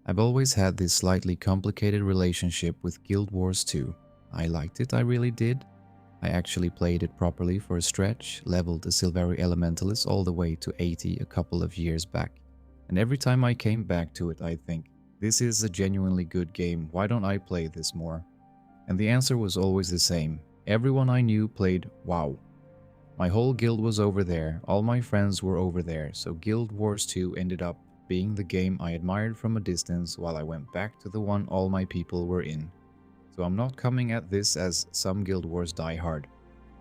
I've always had this slightly complicated relationship with Guild Wars 2. I liked it, I really did. I actually played it properly for a stretch, leveled a Silveri Elementalist all the way to 80 a couple of years back. And every time I came back to it, I think, this is a genuinely good game, why don't I play this more? And the answer was always the same. Everyone I knew played WoW. My whole guild was over there, all my friends were over there, so Guild Wars 2 ended up being the game I admired from a distance while I went back to the one all my people were in. So I'm not coming at this as some Guild Wars diehard.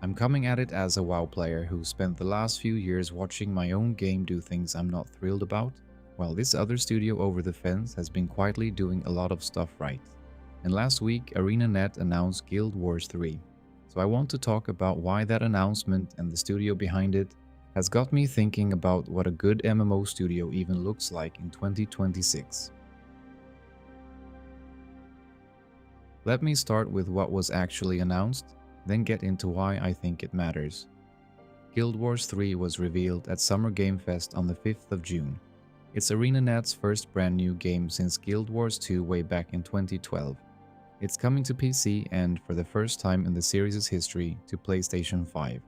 I'm coming at it as a WoW player who spent the last few years watching my own game do things I'm not thrilled about, while this other studio over the fence has been quietly doing a lot of stuff right. And last week, ArenaNet announced Guild Wars 3. So I want to talk about why that announcement and the studio behind it has got me thinking about what a good MMO studio even looks like in 2026. Let me start with what was actually announced, then get into why I think it matters. Guild Wars 3 was revealed at Summer Game Fest on the 5th of June. It's ArenaNet's first brand new game since Guild Wars 2 way back in 2012. It's coming to PC and, for the first time in the series' history, to PlayStation 5.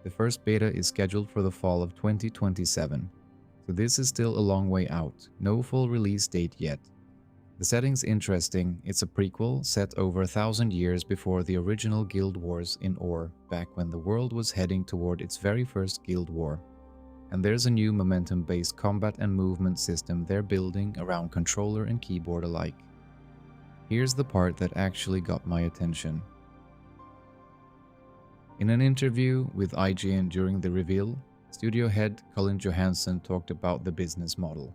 The first beta is scheduled for the fall of 2027, so this is still a long way out, no full release date yet. The setting's interesting, it's a prequel set over 1,000 years before the original Guild Wars in Ore, back when the world was heading toward its very first Guild War. And there's a new momentum-based combat and movement system they're building around controller and keyboard alike. Here's the part that actually got my attention. In an interview with IGN during the reveal, studio head Colin Johanson talked about the business model.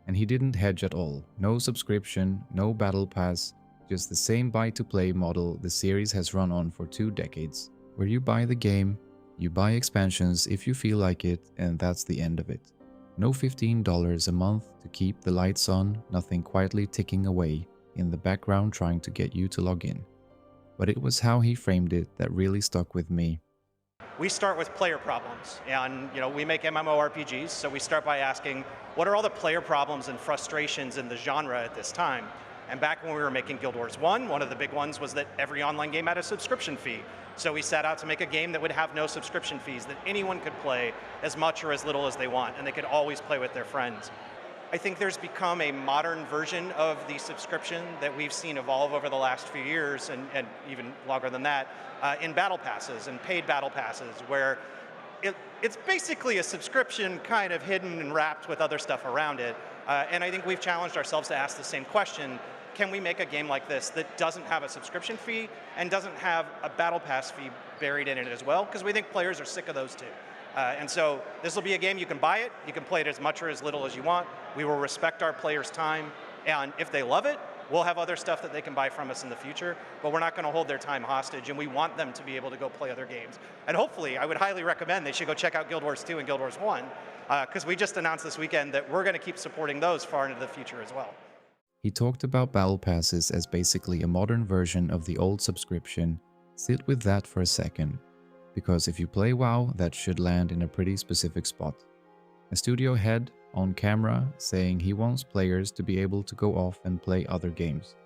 And he didn't hedge at all. No subscription, no battle pass, just the same buy-to-play model the series has run on for 2 decades, where you buy the game, you buy expansions if you feel like it, and that's the end of it. No $15 a month to keep the lights on, nothing quietly ticking away in the background trying to get you to log in. But it was how he framed it that really stuck with me. We start with player problems, and we make MMORPGs, so we start by asking, what are all the player problems and frustrations in the genre at this time? And back when we were making Guild Wars 1, one of the big ones was that every online game had a subscription fee. So we set out to make a game that would have no subscription fees, that anyone could play as much or as little as they want, and they could always play with their friends. I think there's become a modern version of the subscription that we've seen evolve over the last few years, and even longer than that, in battle passes and paid battle passes, where it's basically a subscription kind of hidden and wrapped with other stuff around it. And I think we've challenged ourselves to ask the same question: can we make a game like this that doesn't have a subscription fee and doesn't have a battle pass fee buried in it as well? Because we think players are sick of those two. And so this will be a game, you can buy it, you can play it as much or as little as you want. We will respect our players' time, and if they love it, we'll have other stuff that they can buy from us in the future, but we're not going to hold their time hostage, and we want them to be able to go play other games. And hopefully, I would highly recommend they should go check out Guild Wars 2 and Guild Wars 1, because we just announced this weekend that we're going to keep supporting those far into the future as well. He talked about battle passes as basically a modern version of the old subscription. Sit with that for a second, because if you play WoW, that should land in a pretty specific spot. A studio head on camera saying he wants players to be able to go off and play other games.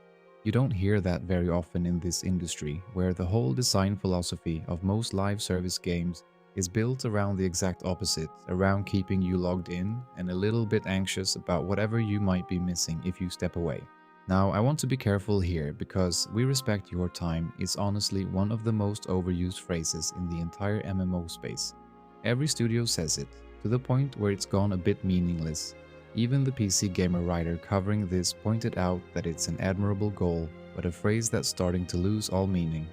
You don't hear that very often in this industry, where the whole design philosophy of most live service games is built around the exact opposite, around keeping you logged in and a little bit anxious about whatever you might be missing if you step away. Now, I want to be careful here, because "we respect your time" is honestly one of the most overused phrases in the entire MMO space. Every studio says it, to the point where it's gone a bit meaningless. Even the PC Gamer writer covering this pointed out that it's an admirable goal, but a phrase that's starting to lose all meaning.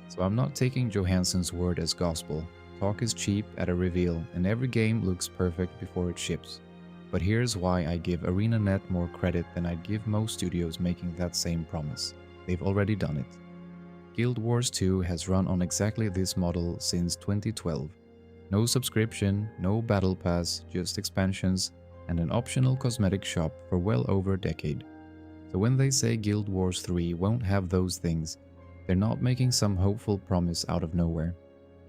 So I'm not taking Johansson's word as gospel. Talk is cheap at a reveal, and every game looks perfect before it ships. But here's why I give ArenaNet more credit than I'd give most studios making that same promise. They've already done it. Guild Wars 2 has run on exactly this model since 2012. No subscription, no battle pass, just expansions, and an optional cosmetic shop for well over a decade. So when they say Guild Wars 3 won't have those things, they're not making some hopeful promise out of nowhere.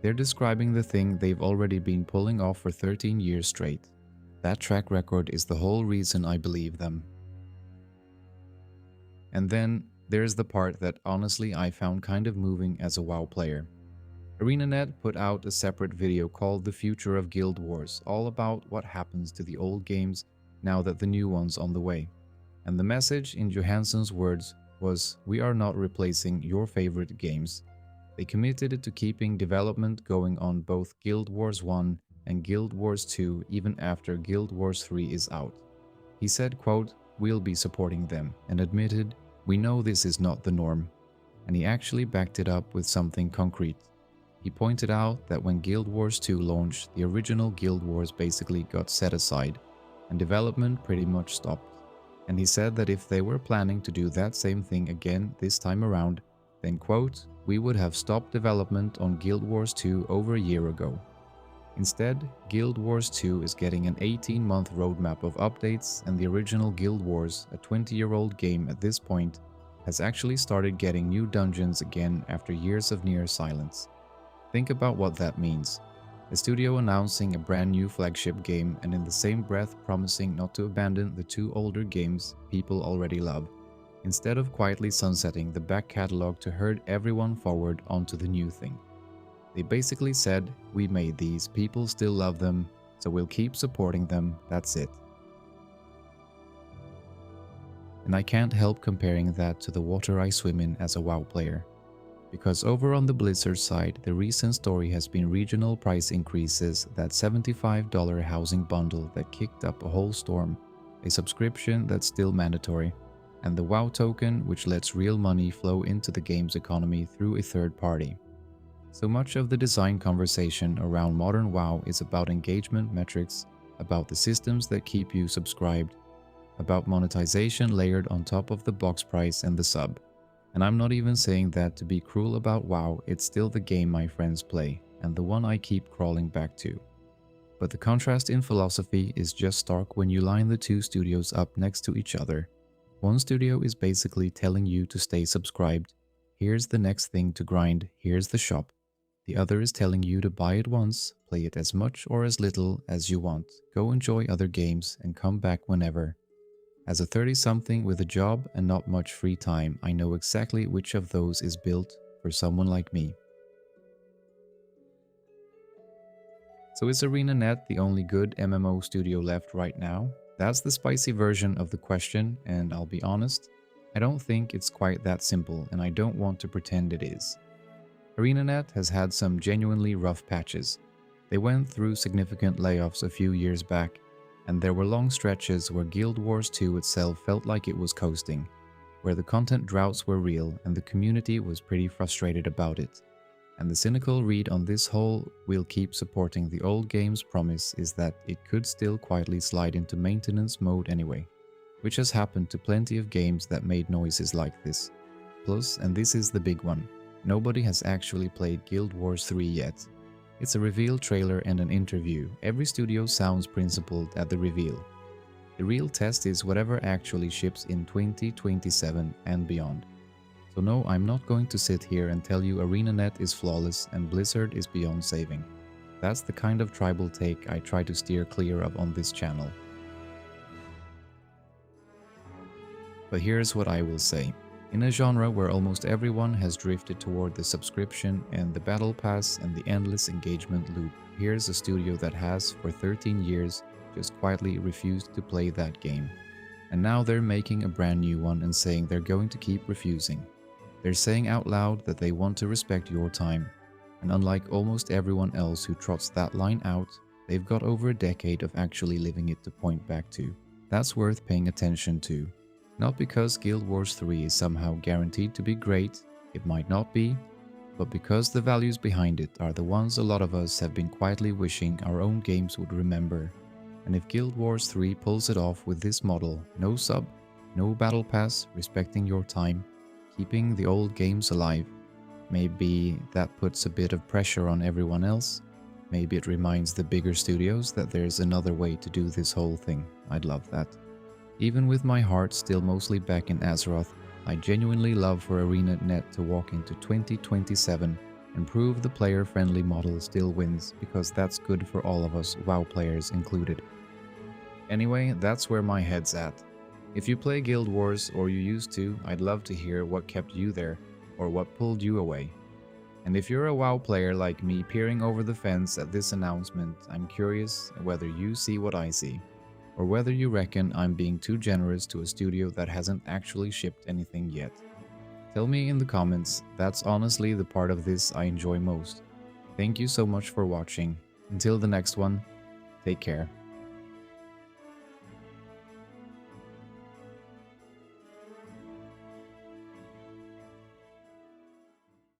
They're describing the thing they've already been pulling off for 13 years straight. That track record is the whole reason I believe them. And then there's the part that honestly I found kind of moving as a WoW player. ArenaNet put out a separate video called The Future of Guild Wars, all about what happens to the old games now that the new one's on the way. And the message, in Johansson's words, was, "We are not replacing your favorite games." They committed to keeping development going on both Guild Wars 1 and Guild Wars 2 even after Guild Wars 3 is out. He said, quote, "We'll be supporting them," and admitted, "We know this is not the norm." And he actually backed it up with something concrete. He pointed out that when Guild Wars 2 launched, the original Guild Wars basically got set aside, and development pretty much stopped. And he said that if they were planning to do that same thing again this time around, then quote, "We would have stopped development on Guild Wars 2 over a year ago." Instead, Guild Wars 2 is getting an 18-month roadmap of updates, and the original Guild Wars, a 20-year-old game at this point, has actually started getting new dungeons again after years of near silence. Think about what that means. A studio announcing a brand new flagship game and in the same breath promising not to abandon the two older games people already love, instead of quietly sunsetting the back catalog to herd everyone forward onto the new thing. They basically said, "We made these, people still love them, so we'll keep supporting them, that's it." And I can't help comparing that to the water I swim in as a WoW player. Because over on the Blizzard side, the recent story has been regional price increases, that $75 housing bundle that kicked up a whole storm, a subscription that's still mandatory, and the WoW token which lets real money flow into the game's economy through a third party. So much of the design conversation around modern WoW is about engagement metrics, about the systems that keep you subscribed, about monetization layered on top of the box price and the sub. And I'm not even saying that to be cruel about WoW, it's still the game my friends play, and the one I keep crawling back to. But the contrast in philosophy is just stark when you line the two studios up next to each other. One studio is basically telling you to stay subscribed, here's the next thing to grind, here's the shop. The other is telling you to buy it once, play it as much or as little as you want, go enjoy other games and come back whenever. As a 30-something with a job and not much free time, I know exactly which of those is built for someone like me. So is ArenaNet the only good MMO studio left right now? That's the spicy version of the question, and I'll be honest, I don't think it's quite that simple, and I don't want to pretend it is. ArenaNet has had some genuinely rough patches. They went through significant layoffs a few years back, and there were long stretches where Guild Wars 2 itself felt like it was coasting, where the content droughts were real and the community was pretty frustrated about it. And the cynical read on this whole "we'll keep supporting the old games" promise is that it could still quietly slide into maintenance mode anyway, which has happened to plenty of games that made noises like this. Plus, and this is the big one, nobody has actually played Guild Wars 3 yet. It's a reveal trailer and an interview. Every studio sounds principled at the reveal. The real test is whatever actually ships in 2027 and beyond. So no, I'm not going to sit here and tell you ArenaNet is flawless and Blizzard is beyond saving. That's the kind of tribal take I try to steer clear of on this channel. But here's what I will say. In a genre where almost everyone has drifted toward the subscription and the battle pass and the endless engagement loop, here's a studio that has, for 13 years, just quietly refused to play that game. And now they're making a brand new one and saying they're going to keep refusing. They're saying out loud that they want to respect your time. And unlike almost everyone else who trots that line out, they've got over a decade of actually living it to point back to. That's worth paying attention to. Not because Guild Wars 3 is somehow guaranteed to be great, it might not be, but because the values behind it are the ones a lot of us have been quietly wishing our own games would remember. And if Guild Wars 3 pulls it off with this model, no sub, no battle pass, respecting your time, keeping the old games alive, maybe that puts a bit of pressure on everyone else, maybe it reminds the bigger studios that there's another way to do this whole thing. I'd love that. Even with my heart still mostly back in Azeroth, I genuinely love for ArenaNet to walk into 2027 and prove the player-friendly model still wins, because that's good for all of us, WoW players included. Anyway, that's where my head's at. If you play Guild Wars or you used to, I'd love to hear what kept you there or what pulled you away. And if you're a WoW player like me peering over the fence at this announcement, I'm curious whether you see what I see, or whether you reckon I'm being too generous to a studio that hasn't actually shipped anything yet. Tell me in the comments, that's honestly the part of this I enjoy most. Thank you so much for watching. Until the next one, take care.